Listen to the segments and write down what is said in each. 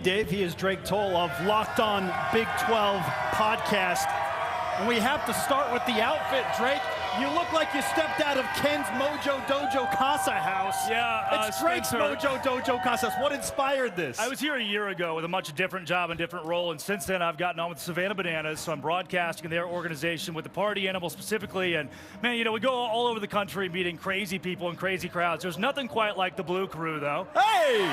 Dave, he is Drake Toll of Locked On Big 12 podcast. And we have to start with the outfit, Drake. You look like you stepped out of Ken's Mojo Dojo Casa house. Yeah, it's Drake's Mojo Dojo Casa. What inspired this? I was here a year ago with a much different job and different role, and since then I've gotten on with Savannah Bananas, so I'm broadcasting their organization with the party animal specifically. And man, you know, we go all over the country meeting crazy people and crazy crowds. There's nothing quite like the Blue Crew, though. Hey!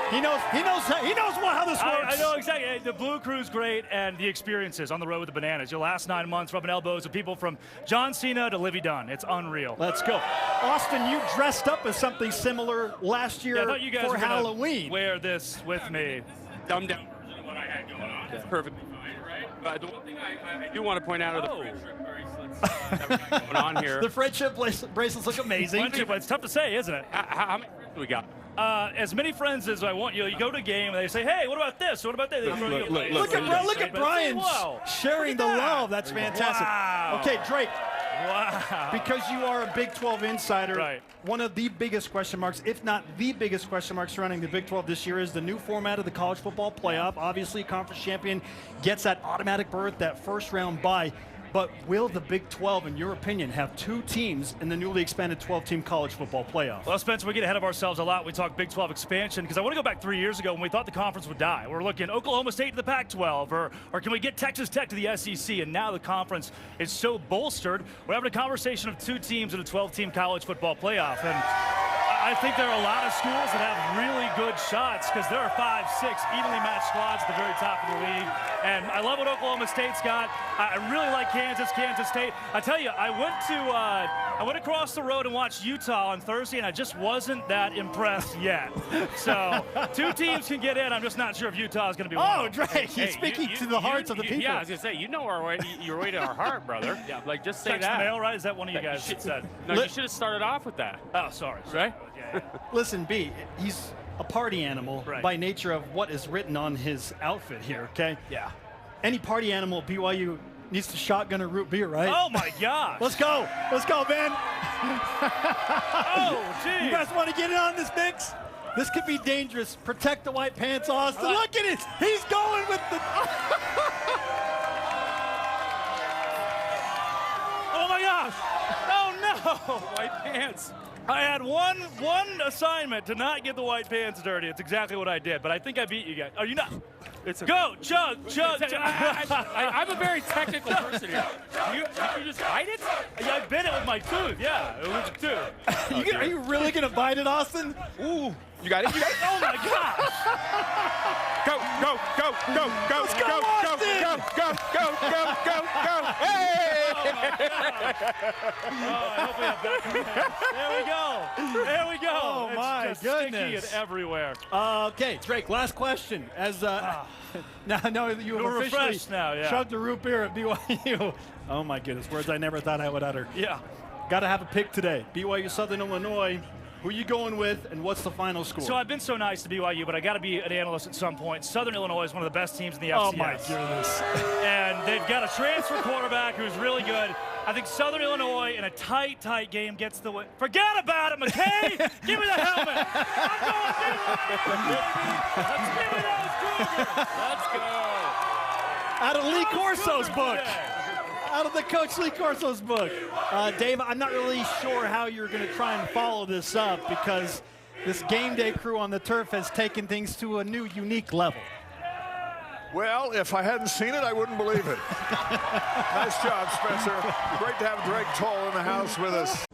He knows how this works. I know exactly. The Blue Crew's great, and the experiences on the road with the Bananas. Your last 9 months rubbing elbows with people from John Cena to Livy Dunn. It's unreal. Let's go. Austin, you dressed up as something similar last year I thought you guys for were gonna Halloween. Wear this with me. Dumbed down version of what I had going on. It's perfectly fine, right? But the one thing I do want to point out are the friendship bracelets that we got going on here. The friendship bracelets look amazing. But it's tough to say, isn't it? How many friends do we got? As many friends as I want. You go to a game and they say, "Hey, what about this? What about that?" Look at Brian sharing the love. That's fantastic. Wow. Okay, Drake. Wow. Because you are a Big 12 insider, right. One of the biggest question marks, if not the biggest question mark surrounding the Big 12 this year is the new format of the college football playoff. Obviously, conference champion gets that automatic berth, that first round bye. But will the Big 12, in your opinion, have two teams in the newly expanded 12-team college football playoff? Well, Spencer, we get ahead of ourselves a lot. We talk Big 12 expansion because I want to go back 3 years ago when we thought the conference would die. We're looking Oklahoma State to the Pac-12, or can we get Texas Tech to the SEC? And now the conference is so bolstered. We're having a conversation of two teams in a 12-team college football playoff. And I think there are a lot of schools that have really good shots because there are 5, 6 evenly matched squads at the very top of the league. And I love what Oklahoma State's got. I really like Kansas State. I tell you, I went across the road and watched Utah on Thursday, and I just wasn't that impressed yet. So, two teams can get in. I'm just not sure if Utah is going to be one. Oh, Drake, he's speaking to the hearts of the people. Yeah, I was going to say, you know your way to our heart, brother. Yeah. Like, just say Text that. the mail, right? Is that one of you guys said? No, you should have started off with that. Oh, sorry. Right? Yeah. Listen, B, he's a party animal Right. by nature of what is written on his outfit here, okay? Yeah. Any party animal, BYU needs to shotgun a root beer, right? Oh, my gosh. Let's go, man. Oh, geez. You guys want to get in on this mix? This could be dangerous. Protect the white pants, Austin. Look at it. He's going with the... Oh, my gosh. Oh, no. White pants. I had one assignment to not get the white pants dirty. It's exactly what I did, but I think I beat you guys. Are you not? It's Go, chug. I'm a very technical person here. You just bite it? Yeah, I bit it with my tooth. Yeah, it was a tooth. Are you really going to bite it, Austin? Ooh. You got it? You got it? Oh, my gosh. Go. Let's go, Austin. Hey! Oh, I hope we have back. There we go. Oh, It's my just goodness. sticky and everywhere. Okay, Drake, last question. As now you have We're officially refreshed now, yeah. chugged a root beer at BYU. Oh, my goodness, words I never thought I would utter. Yeah. Got to have a pick today. BYU Southern Illinois. Who you going with, and what's the final score? So I've been so nice to BYU, but I got to be an analyst at some point. Southern Illinois is one of the best teams in the FCS. Oh, my goodness. And they've got a transfer quarterback who's really good. I think Southern Illinois in a tight game gets the win. Forget about it, McKay! Give me the helmet! I'm going BYU, baby! Let's give me those Cougars! Let's go! Out of Lee Corso's Cougars book. today. Out of the Coach Lee Corso's book. Dave, I'm not really sure how you're going to try and follow this up because this game day crew on the turf has taken things to a new, unique level. Well, if I hadn't seen it, I wouldn't believe it. Nice job, Spencer. Great to have Drake Toll in the house with us.